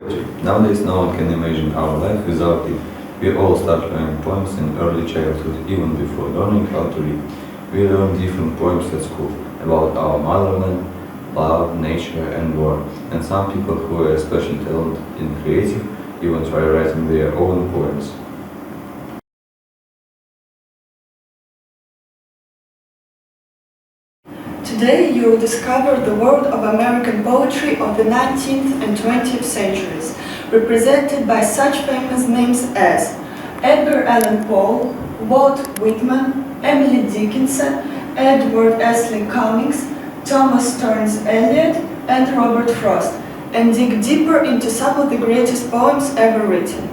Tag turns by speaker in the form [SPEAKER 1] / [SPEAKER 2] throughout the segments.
[SPEAKER 1] Nowadays, no one can imagine our life without it. We all start learning poems in early childhood, even before learning how to read. We learn different poems at school about our motherland, love, nature, and war. And some people who are especially talented in creative even try writing their own poems.
[SPEAKER 2] Today you will discover the world of American poetry of the 19th and 20th centuries, represented by such famous names as Edgar Allan Poe, Walt Whitman, Emily Dickinson, Edward Estley Cummings, Thomas Stearns Eliot, and Robert Frost, and dig deeper into some of the greatest poems ever written.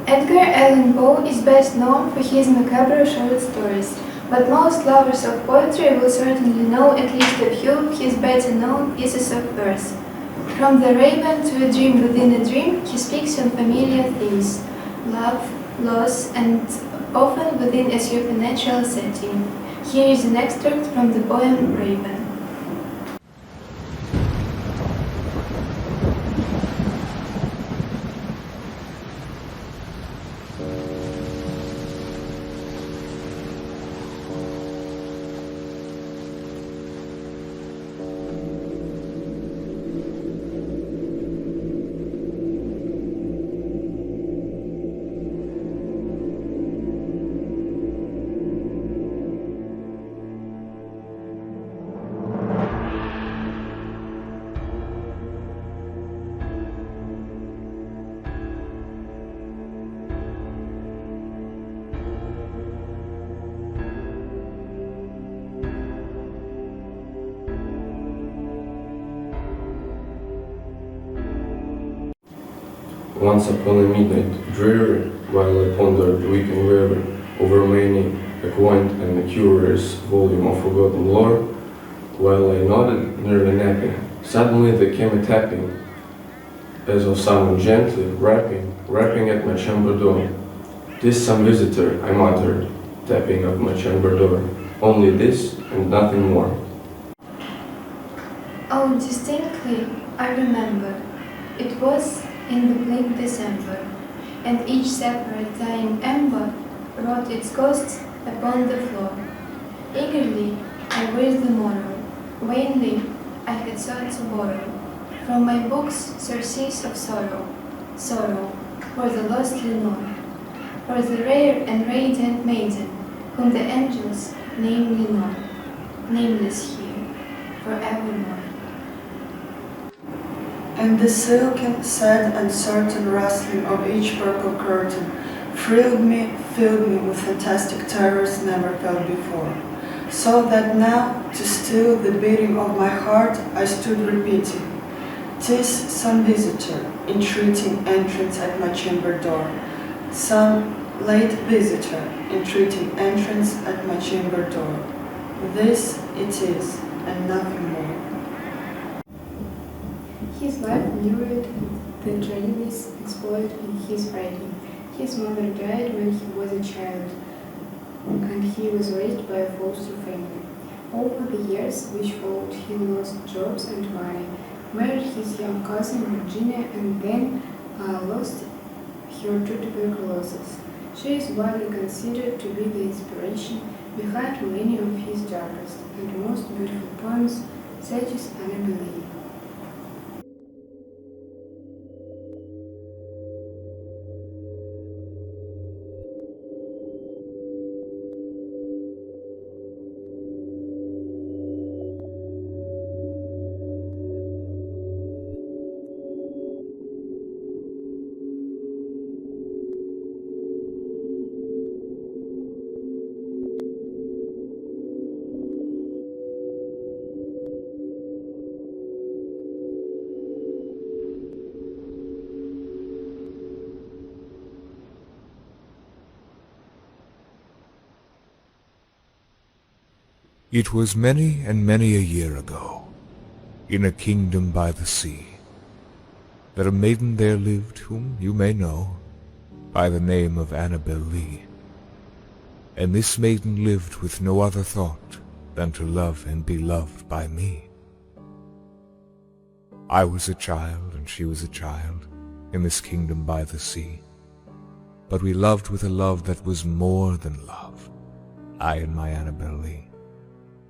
[SPEAKER 3] Edgar Allan Poe is best known for his macabre short stories, but most lovers of poetry will certainly know at least a few of his better-known pieces of verse. From the raven to a dream within a dream, he speaks on familiar themes: love, loss, and often within a supernatural setting. Here is an extract from the poem Raven.
[SPEAKER 4] Once upon a midnight dreary, while I pondered weak and weary over many a quaint and curious volume of forgotten lore, while I nodded, nearly napping, suddenly there came a tapping, as of someone gently rapping at my chamber door. "'Tis some visitor," I muttered, tapping at my chamber door. "Only this and nothing more."
[SPEAKER 3] Oh, distinctly, I remember. It was in the bleak December, and each separate dying ember wrought its ghosts upon the floor. Eagerly I wished the morrow, vainly I had sought to borrow from my books surcease of sorrow, sorrow for the lost Lenore, for the rare and radiant maiden whom the angels name Lenore, nameless here, forevermore.
[SPEAKER 2] And the silken, sad, uncertain rustling of each purple curtain filled me with fantastic terrors never felt before, so that now, to still the beating of my heart, I stood repeating, "'Tis some visitor, entreating entrance at my chamber door, some late visitor, entreating entrance at my chamber door. This it is, and nothing more."
[SPEAKER 3] His life mirrored the tragedies exploited in his writing. His mother died when he was a child, and he was raised by a foster family. Over the years which followed, he lost jobs and money, married his young cousin Virginia, and then lost her to tuberculosis. She is widely considered to be the inspiration behind many of his darkest and most beautiful poems, such as Annabelle.
[SPEAKER 5] It was many and many a year ago, in a kingdom by the sea, that a maiden there lived whom you may know by the name of Annabel Lee. And this maiden lived with no other thought than to love and be loved by me. I was a child and she was a child in this kingdom by the sea, but we loved with a love that was more than love, I and my Annabel Lee,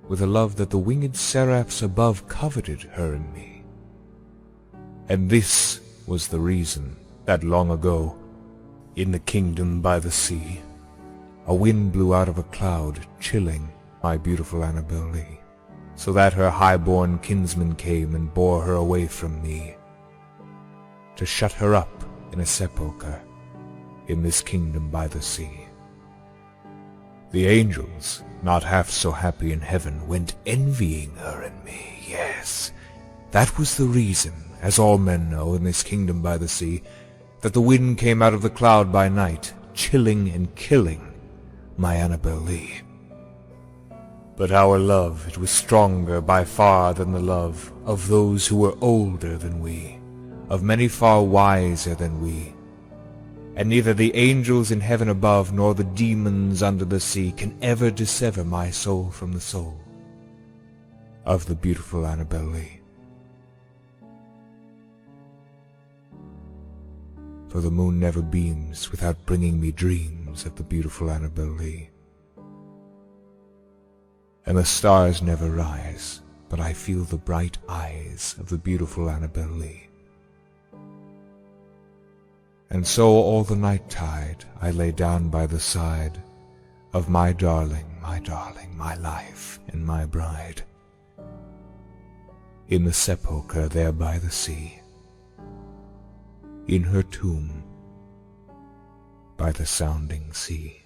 [SPEAKER 5] with a love that the winged seraphs above coveted her and me. And this was the reason that long ago, in the kingdom by the sea, a wind blew out of a cloud, chilling my beautiful Annabel Lee, so that her high-born kinsman came and bore her away from me, to shut her up in a sepulchre in this kingdom by the sea. The angels, not half so happy in heaven, went envying her and me. Yes, that was the reason, as all men know, in this kingdom by the sea, that the wind came out of the cloud by night, chilling and killing my Annabel Lee. But our love, it was stronger by far than the love of those who were older than we, of many far wiser than we. And neither the angels in heaven above nor the demons under the sea can ever dissever my soul from the soul of the beautiful Annabel Lee. For the moon never beams without bringing me dreams of the beautiful Annabel Lee. And the stars never rise, but I feel the bright eyes of the beautiful Annabel Lee. And so all the night tide I lay down by the side of my darling, my life and my bride, in the sepulchre there by the sea, in her tomb by the sounding sea.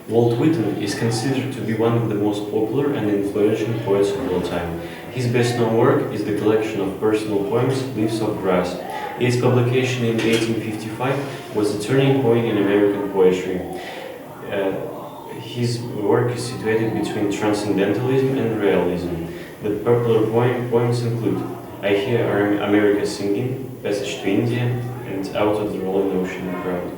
[SPEAKER 6] Walt Whitman is considered to be one of the most popular and influential poets of all time. His best-known work is the collection of personal poems, Leaves of Grass. Its publication in 1855 was a turning point in American poetry. His work is situated between transcendentalism and realism. The popular poems include I Hear America Singing, Passage to India, and Out of the Rolling Ocean Crowd.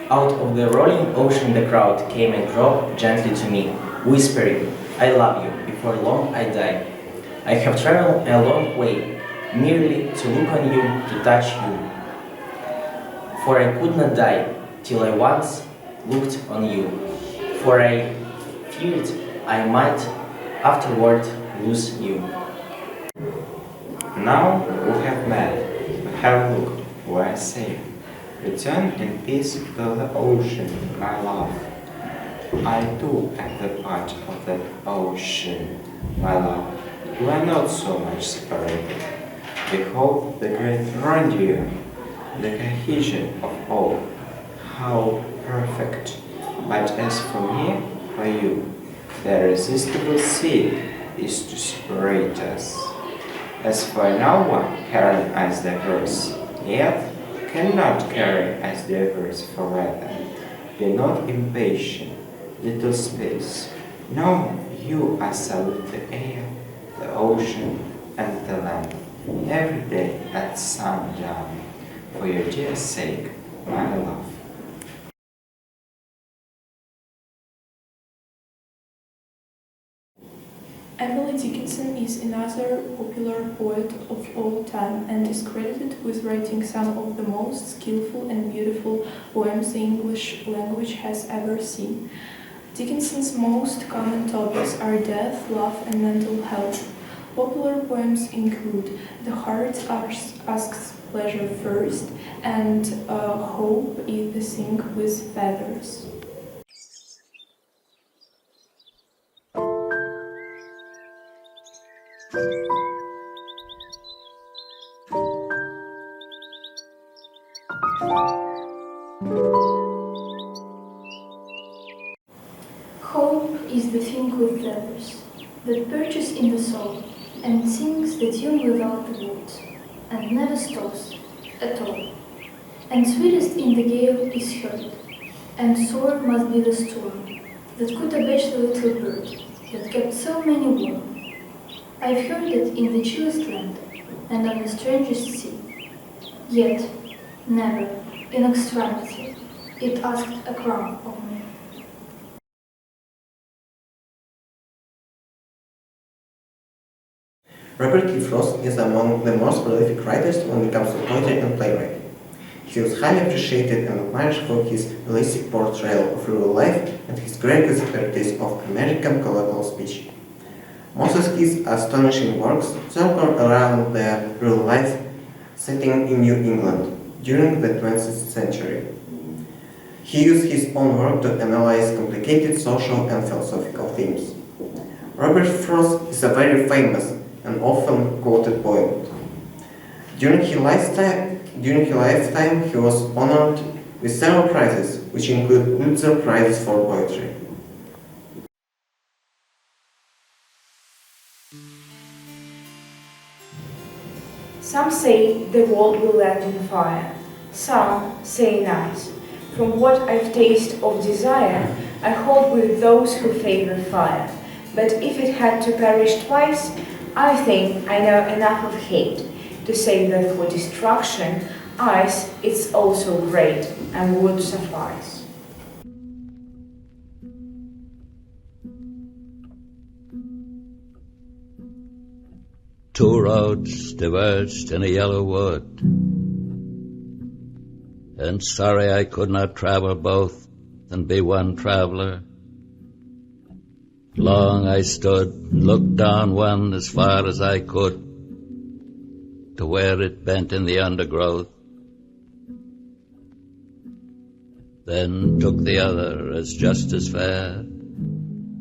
[SPEAKER 7] Out of the rolling ocean the crowd came and dropped gently to me, whispering, I love you, before long I die. I have traveled a long way, merely to look on you, to touch you. For I could not die, till I once looked on you. For I feared I might afterward lose you.
[SPEAKER 8] Now we have met, we have looked, we are safe. Return in peace to the ocean, my love. I too am the part of that ocean, my love. We are not so much separated. Behold the great grandeur, the cohesion of all. How perfect! But as for me, for you, the irresistible sea is to separate us. As for no one carrying us diverse, yet cannot carry us diverse forever. Be not impatient, little space. No, you are salute the air, the ocean, and the land, every day at sundown, for your dear sake, my love.
[SPEAKER 9] Emily Dickinson is another popular poet of all time and is credited with writing some of the most skillful and beautiful poems the English language has ever seen. Dickinson's most common topics are death, love, and mental health. Popular poems include The Heart Asks Pleasure First and Hope is the Thing with Feathers.
[SPEAKER 3] Hope is the thing with feathers, that perches in the soul, and sings the tune without the words, and never stops at all. And sweetest in the gale is heard, And sore must be the storm that could abase the little bird that kept so many warm. I've heard it in the chillest land and on the strangest sea. Yet, never, in extremity, it asked a crown of me.
[SPEAKER 10] Robert T. Frost is among the most prolific writers when it comes to poetry and playwriting. He was highly appreciated and admired for his realistic portrayal of rural life and his great expertise of American colloquial speech. Most of his astonishing works circle around the rural life setting in New England during the 20th century. He used his own work to analyze complicated social and philosophical themes. Robert Frost is a very famous and often quoted poet. During his lifetime, he was honored with several prizes, which include Pulitzer Prizes for poetry.
[SPEAKER 11] Some say the world will end in fire, some say in ice. From what I've tasted of desire, I hold with those who favor fire. But if it had to perish twice, I think I know enough of hate to say that for destruction, ice is also great and would suffice.
[SPEAKER 12] Two roads diverged in a yellow wood, and sorry I could not travel both and be one traveler. Long I stood and looked down one as far as I could to where it bent in the undergrowth, then took the other as just as fair,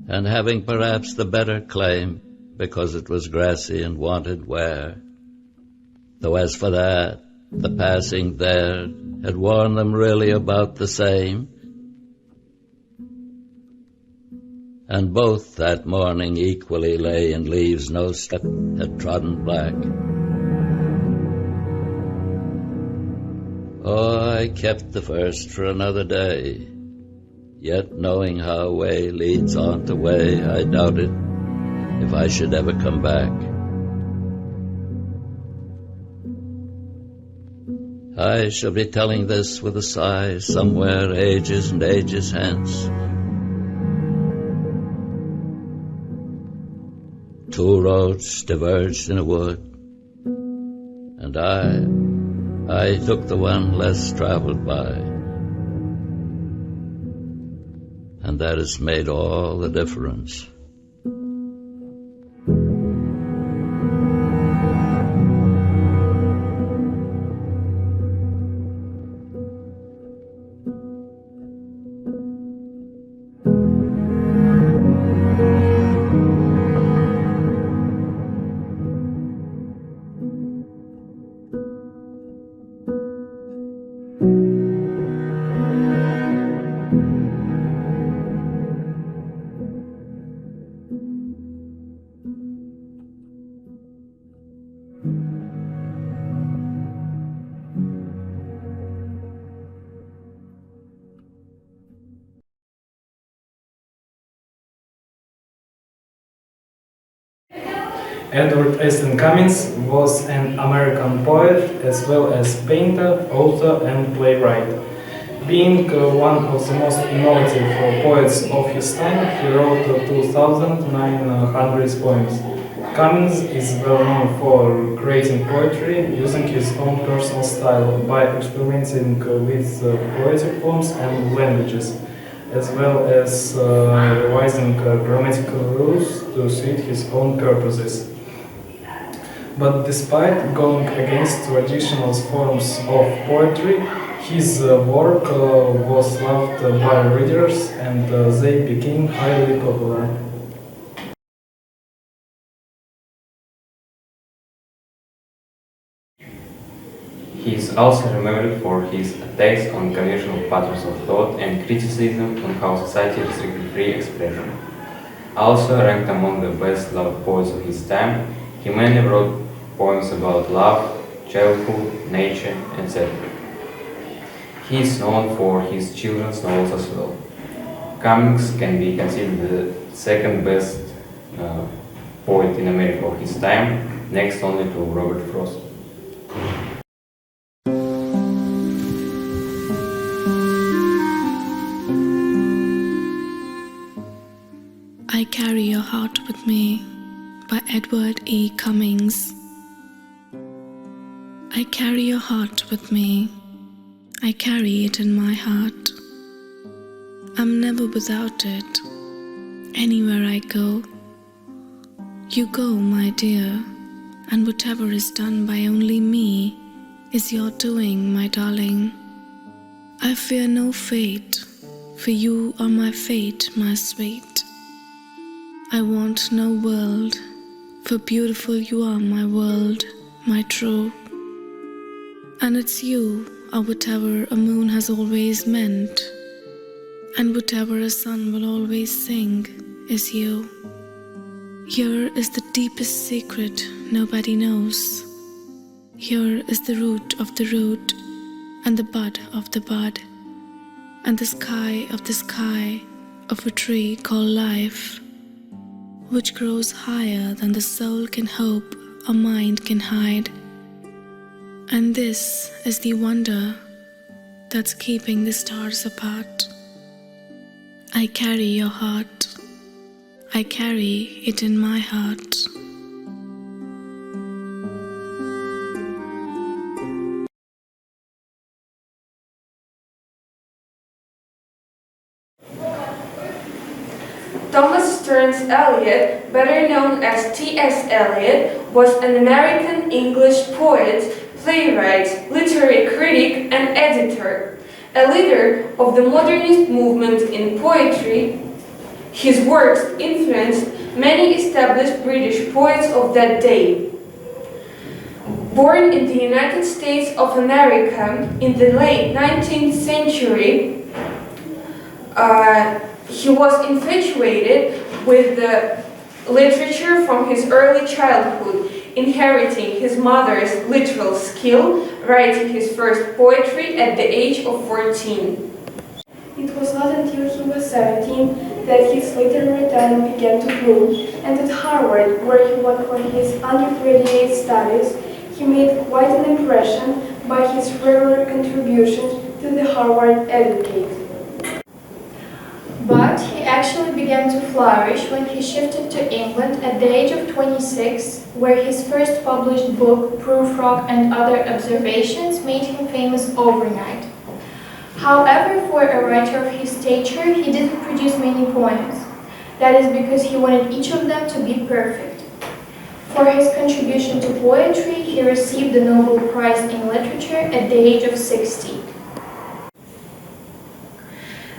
[SPEAKER 12] and having perhaps the better claim because it was grassy and wanted wear. Though as for that, the passing there had worn them really about the same, and both that morning equally lay in leaves no step had trodden black. Oh, I kept the first for another day, yet knowing how way leads on to way, I doubted if I should ever come back. I shall be telling this with a sigh somewhere ages and ages hence. Two roads diverged in a wood, and I took the one less traveled by, and that has made all the difference.
[SPEAKER 13] Edward Easton Cummings was an American poet as well as painter, author and playwright. Being one of the most innovative poets of his time, he wrote 2,900 poems. Cummings is well known for creating poetry using his own personal style by experimenting with poetic forms and languages, as well as revising grammatical rules to suit his own purposes. But despite going against traditional forms of poetry, his work was loved by readers and they became highly popular.
[SPEAKER 14] He is also remembered for his attacks on conventional patterns of thought and criticism on how society restricted free expression. Also ranked among the best-loved poets of his time, he mainly wrote poems about love, childhood, nature, etc. He is known for his children's novels as well. Cummings can be considered the second best poet in America of his time, next only to Robert Frost.
[SPEAKER 15] I Carry Your Heart With Me by Edward E. Cummings. I carry your heart with me. I carry it in my heart. I'm never without it. Anywhere I go, you go, my dear, and whatever is done by only me is your doing, my darling. I fear no fate, for you are my fate, my sweet. I want no world, for beautiful you are my world, my true. And it's you, or whatever a moon has always meant, and whatever a sun will always sing, is you. Here is the deepest secret nobody knows. Here is the root of the root, and the bud of the bud, and the sky of a tree called life, which grows higher than the soul can hope or mind can hide. And this is the wonder that's keeping the stars apart. I carry your heart. I carry it in my heart.
[SPEAKER 11] Thomas Stearns Eliot, better known as T.S. Eliot, was an American English poet, playwright, literary critic, and editor. A leader of the modernist movement in poetry, his works influenced many established British poets of that day. Born in the United States of America in the late 19th century, he was infatuated with the literature from his early childhood, inheriting his mother's literal skill, writing his first poetry at the age of 14.
[SPEAKER 9] It was not until he was 17 that his literary talent began to bloom, and at Harvard, where he went for his undergraduate studies, he made quite an impression by his regular contributions to the Harvard Educate.
[SPEAKER 3] But he actually began to flourish when he shifted to England at the age of 26, where his first published book, Proof Rock and Other Observations, made him famous overnight. However, for a writer of his stature, he didn't produce many poems. That is because he wanted each of them to be perfect. For his contribution to poetry, he received the Nobel Prize in Literature at the age of 60.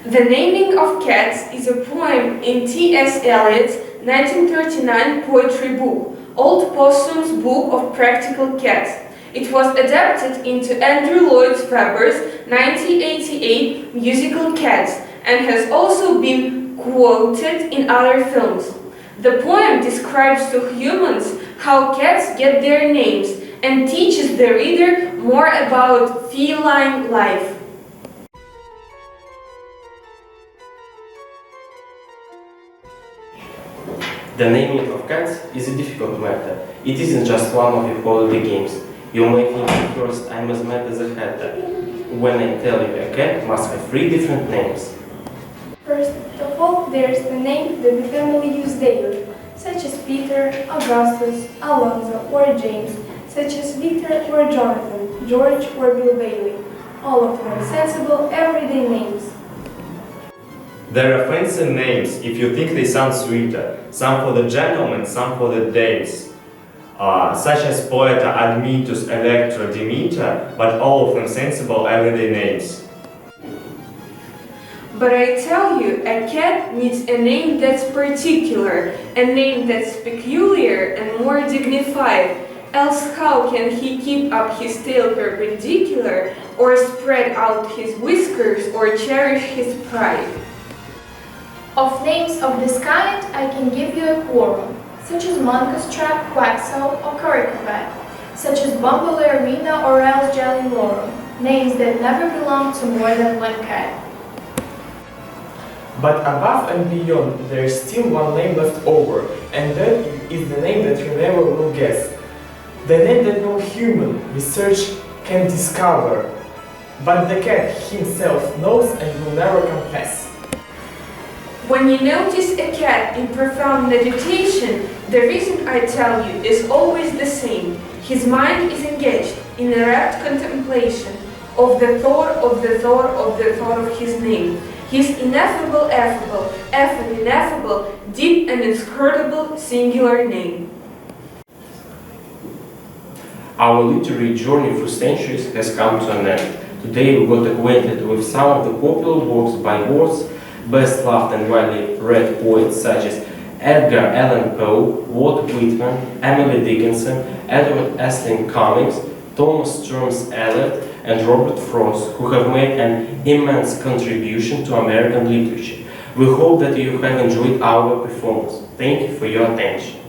[SPEAKER 11] The Naming of Cats is a poem in T.S. Eliot's 1939 poetry book, Old Possum's Book of Practical Cats. It was adapted into Andrew Lloyd Webber's 1988 musical Cats and has also been quoted in other films. The poem describes to humans how cats get their names and teaches the reader more about feline life.
[SPEAKER 16] The naming of cats is a difficult matter. It isn't just one of the holiday games. You may think at first I'm as mad as a hatter when I tell you a cat must have 3 different names.
[SPEAKER 9] First of all, there's the name that the family use daily, such as Peter, Augustus, Alonzo, or James, such as Victor or Jonathan, George or Bill Bailey. All of them sensible, everyday names.
[SPEAKER 17] There are fancy names if you think they sound sweeter, some for the gentlemen, some for the dames, such as Poeta, Admetus, Electra, Demeter, but all of them sensible everyday names.
[SPEAKER 11] But I tell you, a cat needs a name that's particular, a name that's peculiar and more dignified, else how can he keep up his tail perpendicular, or spread out his whiskers, or cherish his pride?
[SPEAKER 3] Of names of this kind, I can give you a quorum, such as Moncus Trap, Quaxo, or Curricubat, such as Bumble Arena or else Jelly Laurel. names that never belong to more than one cat.
[SPEAKER 18] But above and beyond, there is still one name left over, and that is the name that you never will guess. The name that no human research can discover, but the cat himself knows and will never confess.
[SPEAKER 11] When you notice a cat in profound meditation, the reason I tell you is always the same. His mind is engaged in a rapt contemplation of the thought of the thought of the thought of his name. His ineffable, affable, ineffable, deep and inscrutable singular name.
[SPEAKER 16] Our literary journey through centuries has come to an end. Today we got acquainted with some of the popular works by world's best loved and widely read poets such as Edgar Allan Poe, Walt Whitman, Emily Dickinson, Edward Estlin Cummings, Thomas Stearns Eliot, and Robert Frost, who have made an immense contribution to American literature. We hope that you have enjoyed our performance. Thank you for your attention.